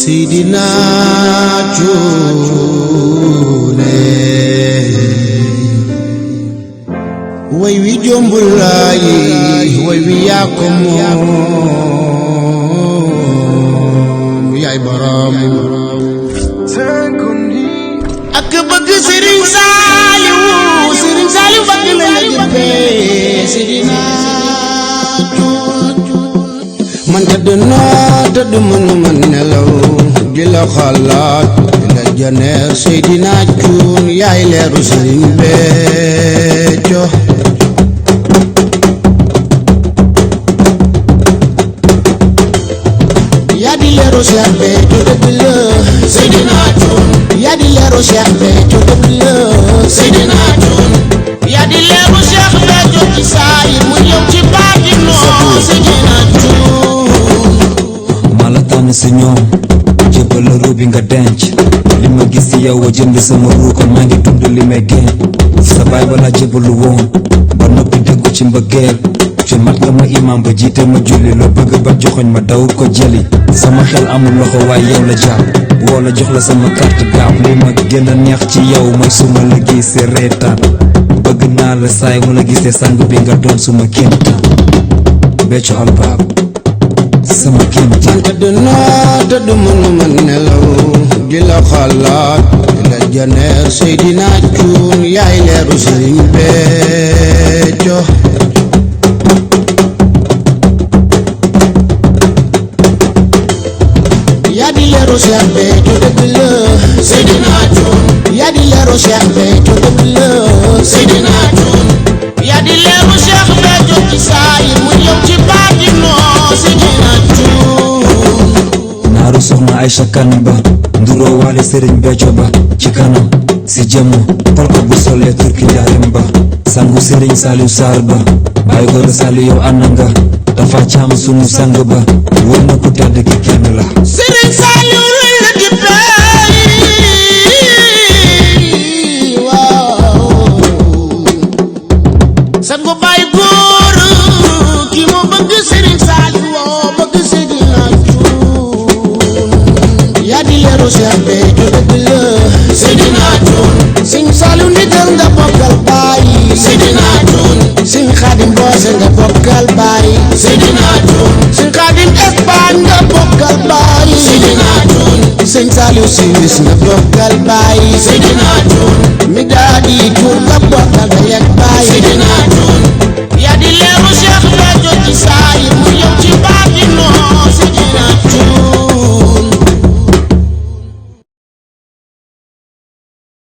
Seydina Cuune way wi jombul laay way wi yaa ko moom yaay borom ak bëgg Serigne Saliou bëgg la la jëppee Seydina man tëdd mënuma nelaw di la xalaat di la janeer Seydina Cuun yaay leeru Serigne Béthio yaa di leeru Cheikh Béthio dëgg la Seydina Cuun yaa di leeru Cheikh Béthio dëgg la Seydina Cuun yaa di leeru Cheikh Béthio ci saayir mu ñëw ci baatin noo Seydina Cuun mala tànn si ñoom jébbal la ruu bi nga denc li ma gis ci yow a jënd sama ruu kon maa ngi dund li may génn sa baay ba la jébbalu woon ba noppi déggu ci mbëggeel ci mat nga ma imam ba jiite ma julli loo bëgg ba joxoñ ma daw ko jëli sama xel amul loxo waaye yow la jàpp woo la jox la sama carte gaab li ma gën a neex ci yow mooy suma la gisee reetaan bëgg naa la saay mu la gisee sang bi nga doon suma kéemtaan Béthio Albaab sama kéemtaan tëdd mënuma nelaw di la xalaat di la janeer Seydina Cuun yaay leeru Serigne Béthio yaa di leeru Cheikh Béthio dëgg la Seydina Cuun yaa di leeru Cheikh Béthio dëgg la Seydina Cuun yaa di leeru Cheikh Béthio ci saayir mu ñëw ci baatin noo Seydina Cuun naaru soxna Aïcha Kane ba nduroo waale Serigne Béthio ba ci kanam si jëmm pol ko bu solee turki njaarim ba sangu Serigne Saliou Sarr ba bàyyi góor Saliou yow ànd nga dafa caam sunu sang ba wóor na ku tedd ki kenn la Serigne Saliou la dippee waaw sangu bàyyi góor ki moo bëgg Serigne Saliou bëgg Seydina Cuun yaa di leeru Cheikh Béthio dëgg la Seydina Cuun Serigne Saliou ndigal nga bokkal baay Seydina Cuun Serigne Khadim Boose nga bokkal baay Seydina Cuun Serigne Khadim Espagne nga bokkal baay Seydina Cuun Serigne Saliou Suisse nga bokkal baay Seydina Cuun mi daa di Cuun nga bokkal